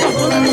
Vamos,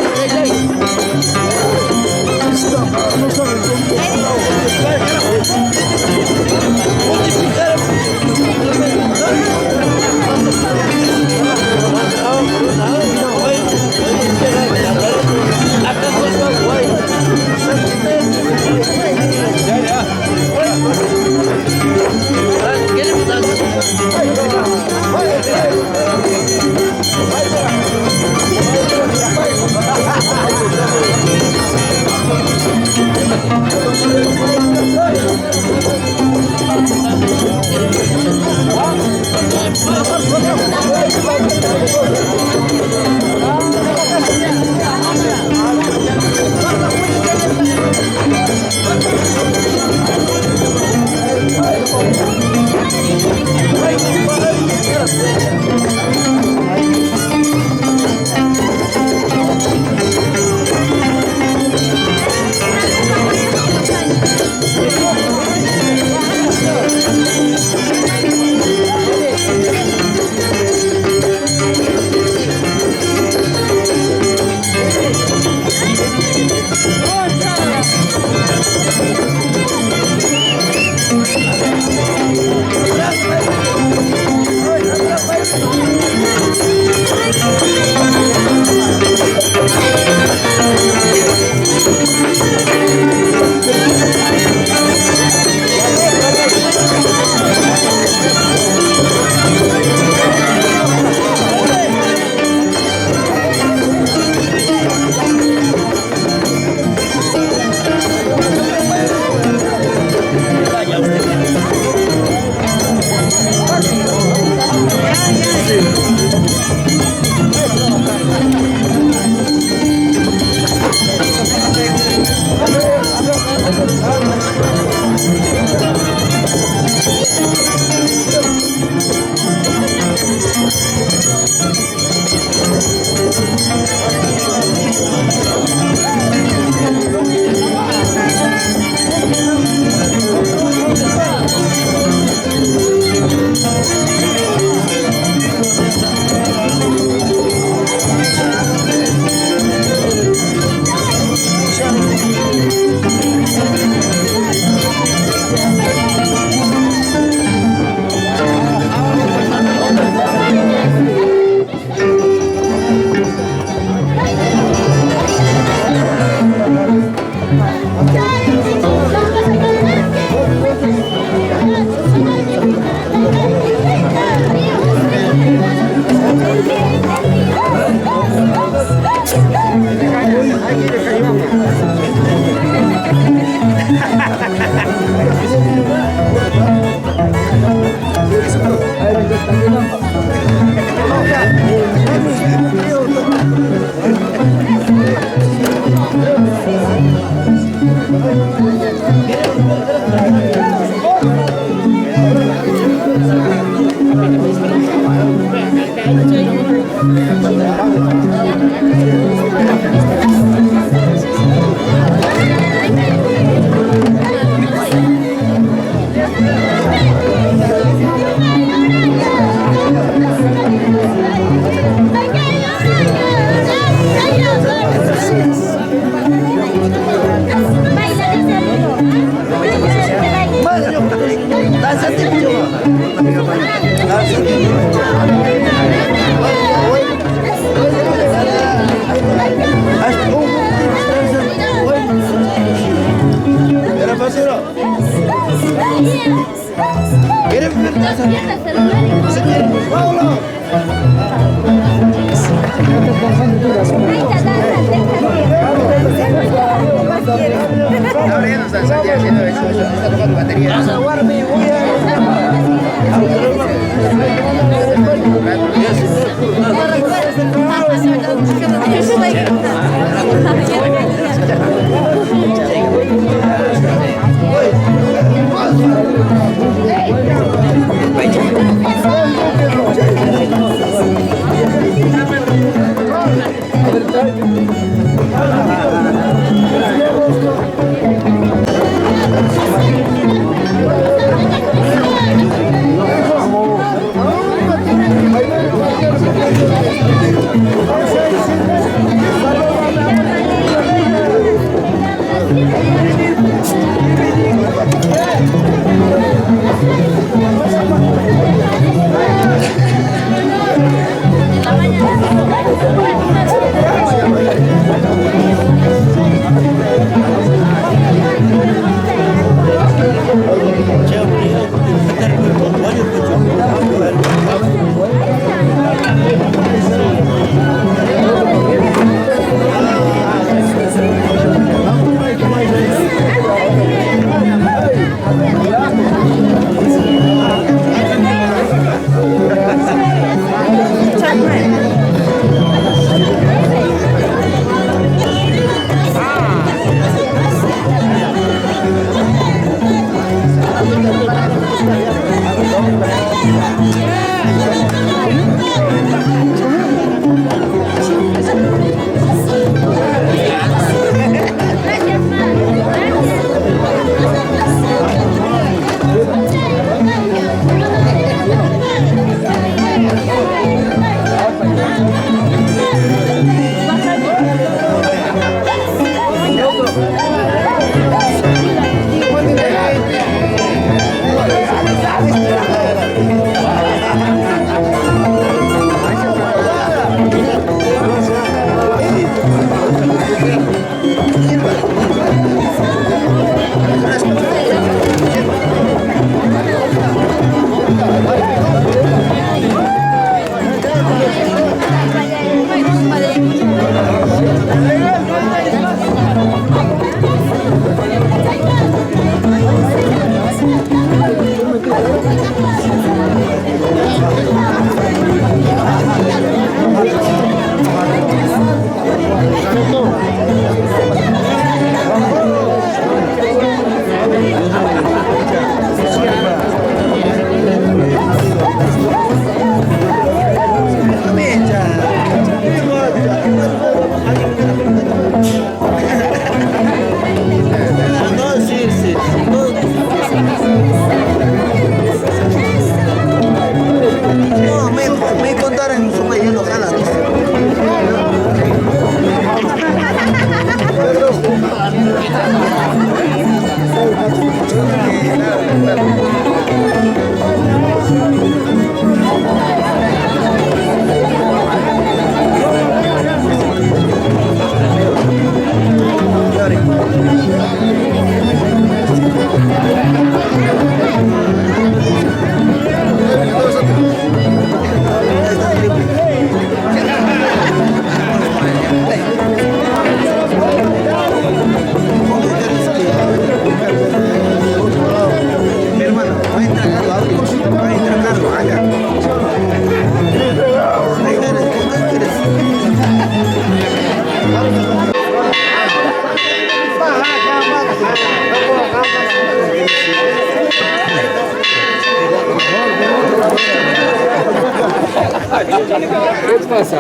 ¿Qué pasa?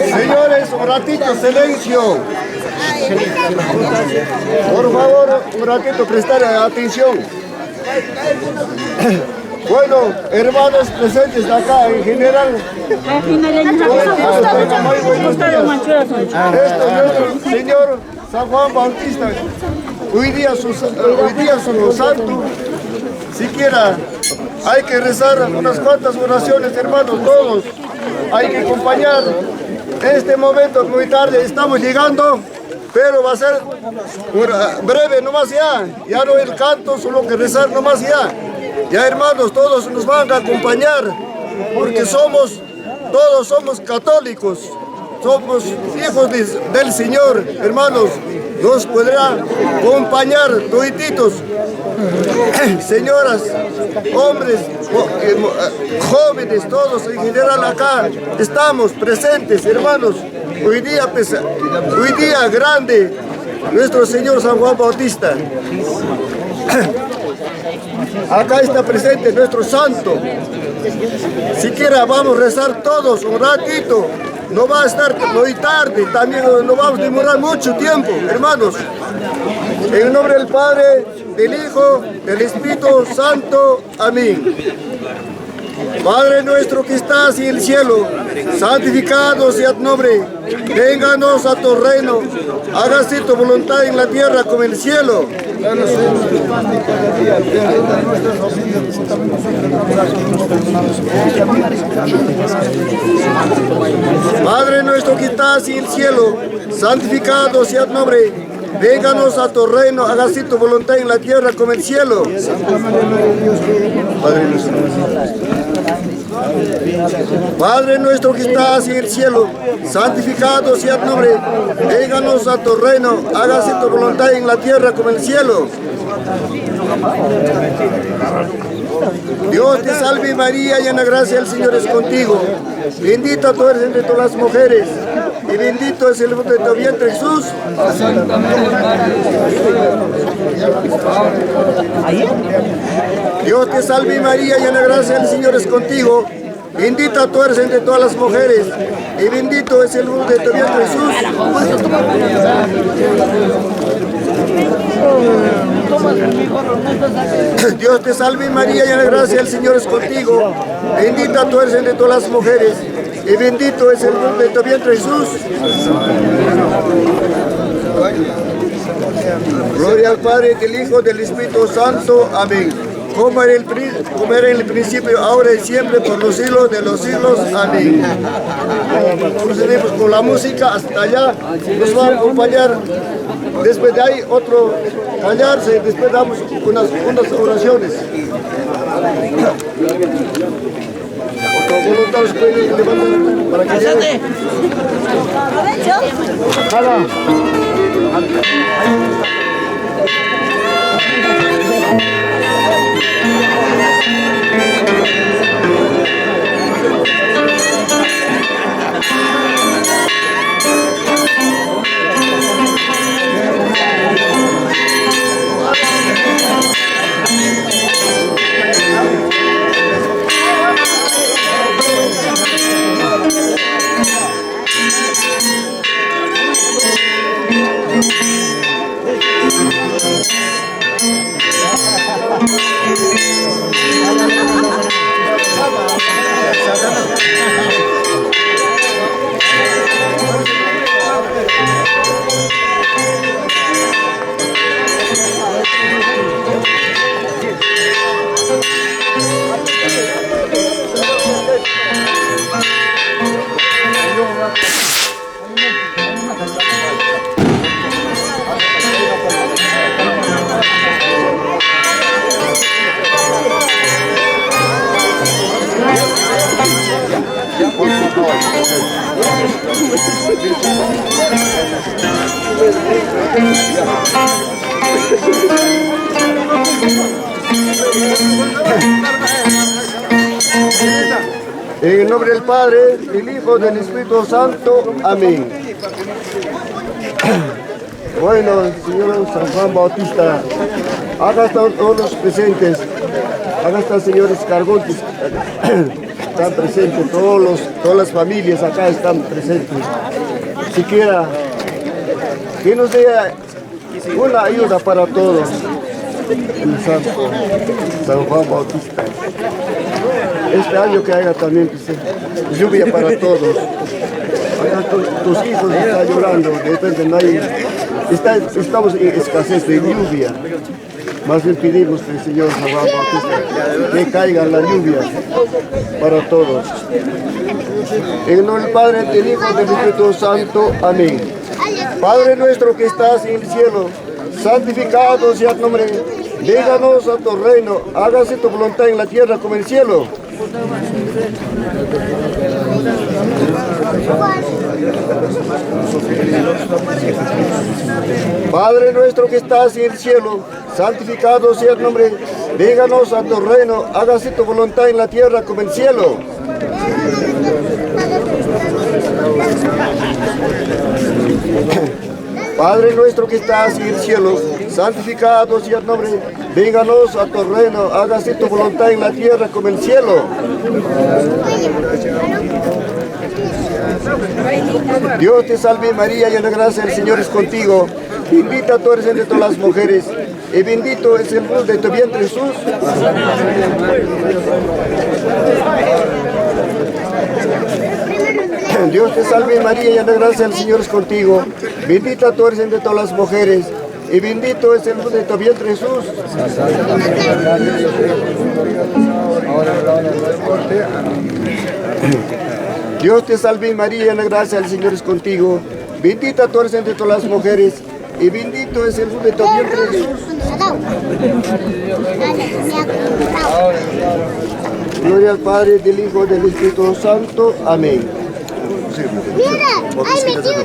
Señores, un ratito, silencio. Por favor, un ratito, prestar atención. Bueno, hermanos presentes de acá en general. Esto es nuestro Señor San Juan Bautista. Hoy día son los santos. Siquiera hay que rezar unas cuantas oraciones, hermanos, todos. Hay que acompañar. En este momento, muy tarde, estamos llegando, pero va a ser breve nomás ya. Ya no el canto, solo que rezar nomás ya. Ya, hermanos, todos nos van a acompañar, porque todos somos católicos. Somos hijos del Señor, hermanos. Nos podrá acompañar todititos, señoras, hombres, jóvenes, todos en general acá estamos presentes, hermanos. Hoy día grande, nuestro Señor San Juan Bautista. Acá está presente nuestro santo. Siquiera vamos a rezar todos un ratito. No va a estar muy tarde, también no vamos a demorar mucho tiempo, hermanos. En el nombre del Padre, del Hijo, del Espíritu Santo. Amén. Padre nuestro que estás en el cielo, santificado sea tu nombre. Vénganos a tu reino. Hágase tu voluntad en la tierra como en el cielo. Padre nuestro que estás en el cielo, santificado sea tu nombre. Vénganos a tu reino, hágase tu voluntad en la tierra como en el cielo. Padre nuestro que estás en el cielo, santificado sea tu nombre. Vénganos a tu reino, hágase tu voluntad en la tierra como en el cielo. Dios te salve María, llena de gracia, el Señor es contigo. Bendita tú eres entre todas las mujeres, y bendito es el fruto de tu vientre, Jesús. Dios te salve María, llena de gracia, el Señor es contigo. Bendita tú eres entre todas las mujeres, y bendito es el fruto de tu vientre, Jesús. Dios te salve María, llena de gracia, el Señor es contigo. Bendita tú eres entre todas las mujeres, y bendito es el fruto de tu vientre, Jesús. Gloria al Padre, del Hijo, del Espíritu Santo. Amén. Como era en el principio, ahora y siempre, por los siglos de los siglos. Amén. Procedemos con la música hasta allá. Nos va a acompañar. Después de ahí, otro callarse. Después damos unas oraciones. Los voluntarios pueden levantar para que lleguen. Gracias. En el nombre del Padre, del Hijo, del Espíritu Santo. Amén. Bueno, señor San Juan Bautista, acá están todos los presentes, acá están señores cargontes, están presentes, todas las familias acá están presentes. Siquiera que nos dé una ayuda para todos, el Santo San Juan Bautista. Este año que haya también pues, lluvia para todos. Acá tus hijos están llorando, de repente no hay, estamos en escasez de lluvia. Más bien pedimos al Señor San Juan Bautista que caiga la lluvia para todos. En el nombre del Padre, del Hijo y del Espíritu Santo. Amén. Padre nuestro que estás en el cielo, santificado sea tu nombre. Véganos a tu reino, hágase tu voluntad en la tierra como en el cielo. Padre nuestro que estás en el cielo, santificado sea tu nombre. Véganos a tu reino, hágase tu voluntad en la tierra como en el cielo. Padre nuestro que estás en el cielo, santificado sea tu nombre, vénganos a tu reino, hágase tu voluntad en la tierra como en el cielo. Dios te salve María, llena de gracia, el Señor es contigo, bendita tú eres entre todas las mujeres, y bendito es el fruto de tu vientre Jesús. Dios te salve María, llena de gracia, el Señor es contigo, bendita tú eres entre todas las mujeres, y bendito es el fruto de tu vientre Jesús. Dios te salve María, llena de gracia, el Señor es contigo, bendita tú eres entre todas las mujeres, y bendito es el fruto de tu vientre Jesús. Gloria al Padre, del Hijo y del Espíritu Santo. Amén. Mira, ay, me quiero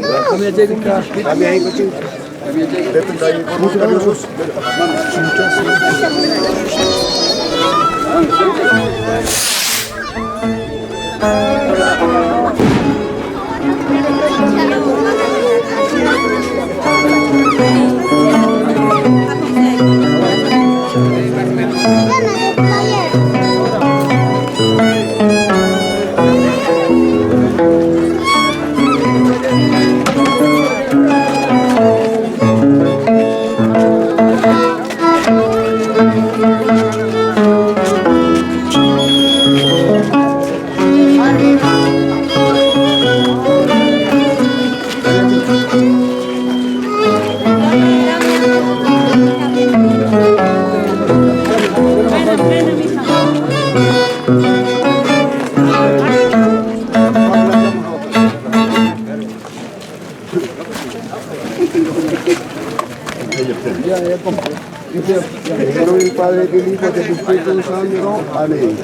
En el nombre del Padre, del Hijo y del Espíritu Santo. Amén.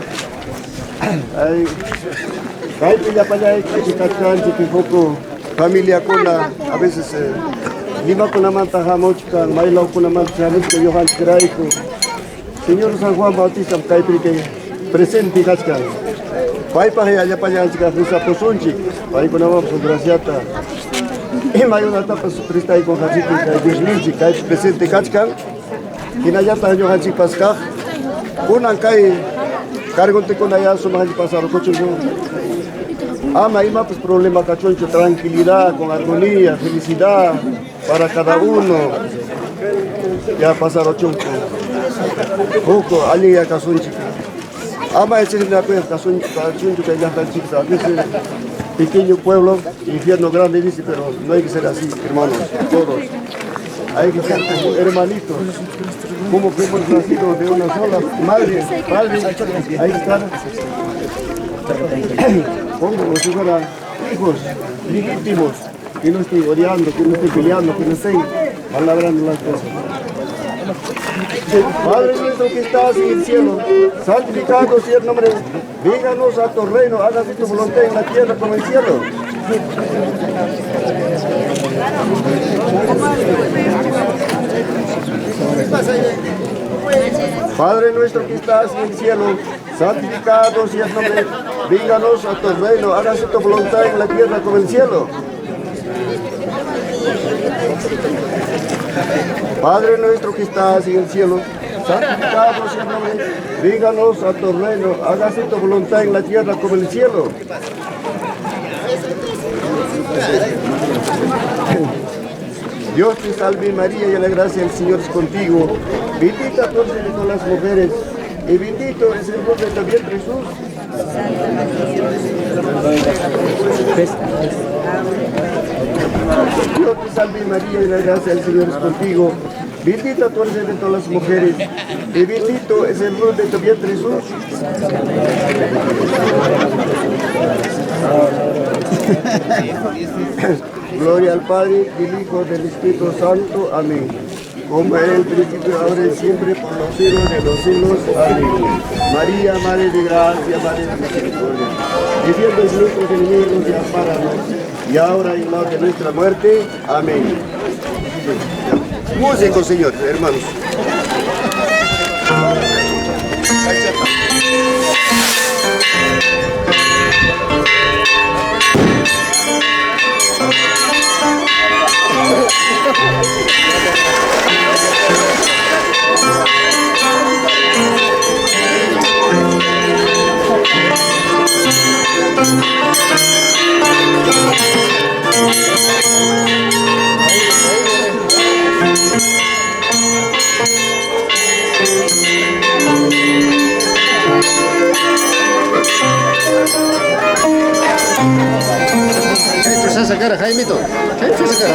Ay, pilla para allá, que poco familia con a veces lima con la manta jamochica, maila con la manta jamochica, Johan Craico. Señor San Juan Bautista, que presente cascan. Pai para allá para allá, chica, fusa posonchi, pai con la manta graciata. Y mayor etapa suprista y con Hachiki, que es Milchi, que presente cascan. Y allá está Johan Pascaj. Una cae cargo te con allá, somos allí pasar coches. Ama y pues problema cachoncho, tranquilidad, con armonía, felicidad para cada uno. Ya pasaron chonco. Poco, alguien ya cachoncho. Ama ese es la cosa, cachoncho que ya está chica. Ese pequeño pueblo, infierno grande dice, pero no hay que ser así, hermanos, todos. Hay que ser como hermanitos, como que hemos nacido de una sola madre, padre, hay que estar como si fueran hijos legítimos, que no estén odiando, que no estén peleando, que no estén palabrando las cosas. Padre nuestro que estás en el cielo, santificado sea el nombre, vénganos a tu reino, hágase tu voluntad en la tierra como en el cielo. Padre nuestro que estás en el cielo, santificado sea el nombre, Vénganos a tu reino, hágase tu voluntad en la tierra como en el cielo. Padre nuestro que estás en el cielo, santificado sea tu nombre. Vénganos a tu reino, hágase tu voluntad en la tierra como en el cielo. Dios te salve María, y la gracia del Señor es contigo. Bendita tú eres entre todas las mujeres, y bendito es el fruto de tu vientre Jesús. Dios te salve María, y la gracia del Señor es contigo. Bendita tú eres entre todas las mujeres, y bendito es el fruto de tu vientre Jesús. Gloria al Padre, del Hijo, del Espíritu Santo. Amén. Como era en el principio, ahora y siempre, por los siglos de los siglos. Amén. María, Madre de Gracia, Madre de Misericordia, defiende nuestros enemigos y ampáranos, y ahora y en la hora de nuestra muerte. Amén. Músicos, señores, hermanos. Echa esa cara, Jaimito. Echa esa cara.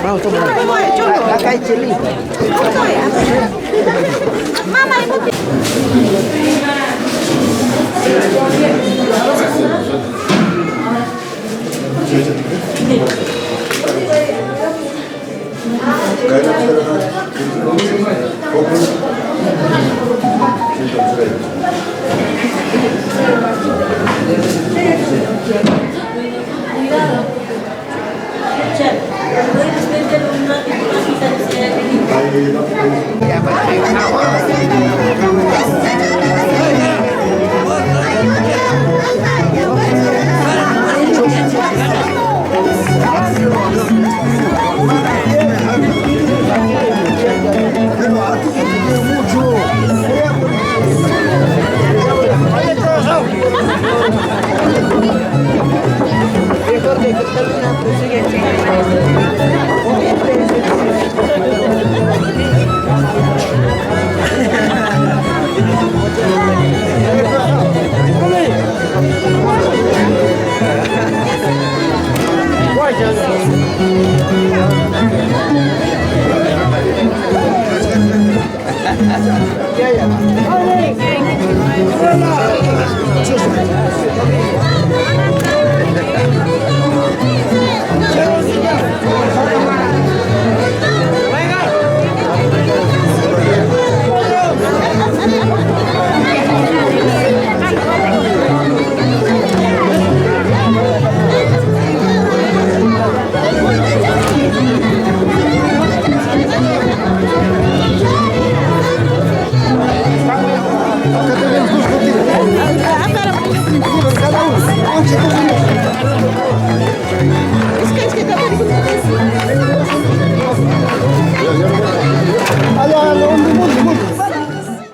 Vamos, toma. Acá hay chilito. Mamá, Gracias.